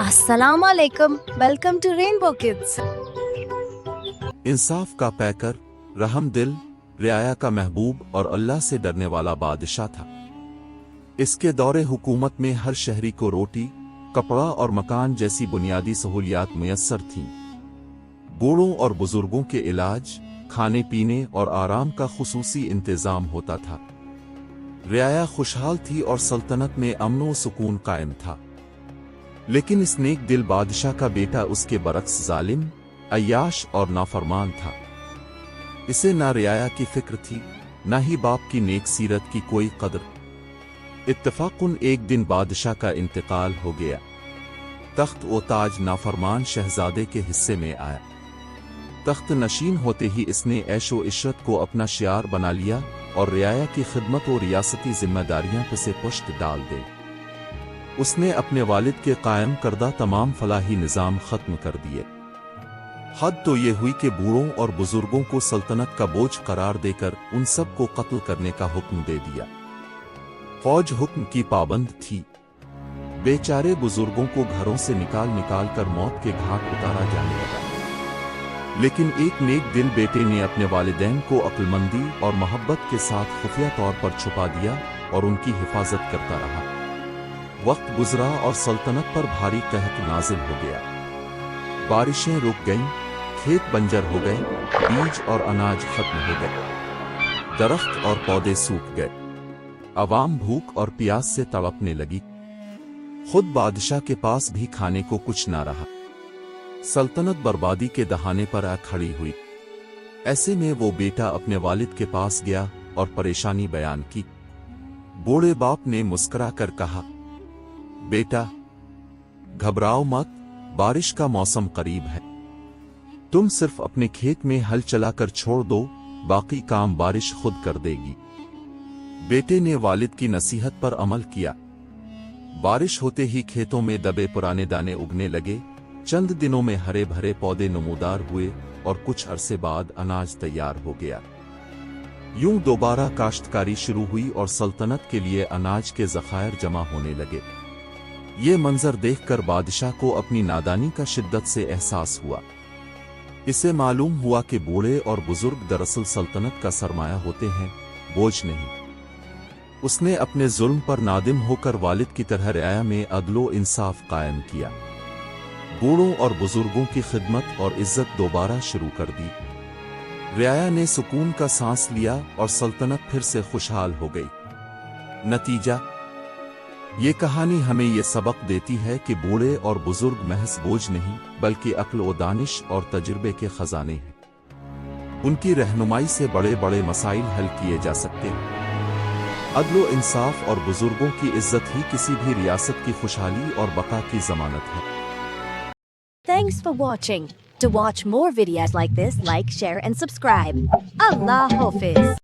अस्सलाम वालेकुम, welcome to rainbow kids. इंसाफ का पैकर, रहम दिल, रियाया का महबूब और अल्लाह से डरने वाला बादशाह था। इसके दौरे हुकूमत में हर शहरी को रोटी, कपड़ा और मकान जैसी बुनियादी सहूलियात मुयस्सर थीं। बूढ़ों और बुजुर्गों के इलाज, खाने पीने और आराम का खुसूसी इंतजाम होता था। रियाया खुशहाल थी और सल्तनत में अमन व सुकून कायम था। लेकिन इस नेक दिल बादशाह का बेटा उसके बरक्स जालिम, अय्याश और नाफरमान था। इसे ना रियाया की फिक्र थी, ना ही बाप की नेक सीरत की कोई कदर। इत्तफाकुन एक दिन बादशाह का इंतकाल हो गया। तख्त व ताज नाफरमान शहजादे के हिस्से में आया। तख्त नशीन होते ही इसने ऐशो इशरत को अपना शियार बना लिया और रियाया की खिदमत और रियासती जिम्मेदारियां पर से पुश्त डाल दे। उसने अपने वालिद के कायम करदा तमाम फलाही निज़ाम खत्म कर दिए। हद तो ये हुई कि बूढ़ों और बुजुर्गों को सल्तनत का बोझ करार देकर उन सब को कत्ल करने का हुक्म दे दिया। फौज हुक्म की पाबंद थी। बेचारे बुजुर्गों को घरों से निकाल निकाल कर मौत के घाट उतारा जाने लगा। लेकिन एक नेक दिल बेटे ने अपने वालिदैन को अक्लमंदी और मोहब्बत के साथ खुफिया तौर पर छुपा दिया और उनकी हिफाजत करता रहा। वक्त गुजरा और सल्तनत पर भारी कहत नाजिल हो गया। बारिशें रुक गईं, खेत बंजर हो गए, बीज और अनाज खत्म हो गए, दरख्त और पौधे सूख गए। अवाम भूख और प्यास से तड़पने लगी। खुद बादशाह के पास भी खाने को कुछ ना रहा। सल्तनत बर्बादी के दहाने पर आ खड़ी हुई। ऐसे में वो बेटा अपने वालिद के पास गया और परेशानी बयान की। बूढ़े बाप ने मुस्कुरा कर कहा, बेटा, घबराओ मत, बारिश का मौसम करीब है। तुम सिर्फ अपने खेत में हल चलाकर छोड़ दो, बाकी काम बारिश खुद कर देगी। बेटे ने वालिद की नसीहत पर अमल किया। बारिश होते ही खेतों में दबे पुराने दाने उगने लगे। चंद दिनों में हरे भरे पौधे नमूदार हुए और कुछ अरसे बाद अनाज तैयार हो गया। यूं दोबारा काश्तकारी शुरू हुई और सल्तनत के लिए अनाज के ज़खायर जमा होने लगे। ये मंजर देखकर बादशाह को अपनी नादानी का शिद्दत से एहसास हुआ। इसे मालूम हुआ कि बूढ़े और बुजुर्ग दरअसल सल्तनत का सरमाया होते हैं, बोझ नहीं। उसने अपने जुल्म पर नादिम होकर वालिद की तरह रियाया में अदलो इंसाफ कायम किया। बूढ़ों और बुजुर्गों की खिदमत और इज्जत दोबारा शुरू कर दी। रियाया ने सुकून का सांस लिया और सल्तनत फिर से खुशहाल हो गई। नतीजा, ये कहानी हमें ये सबक देती है कि बूढ़े और बुजुर्ग महज बोझ नहीं, बल्कि अक्ल व दानिश और तजुर्बे के खजाने हैं। उनकी रहनुमाई से बड़े बड़े मसाइल हल किए जा सकते हैं। अदलो इंसाफ और बुजुर्गों की इज्जत ही किसी भी रियासत की खुशहाली और बका की जमानत है। Thanks for watching. To watch more videos like this, like, share and subscribe. Allah Hafiz.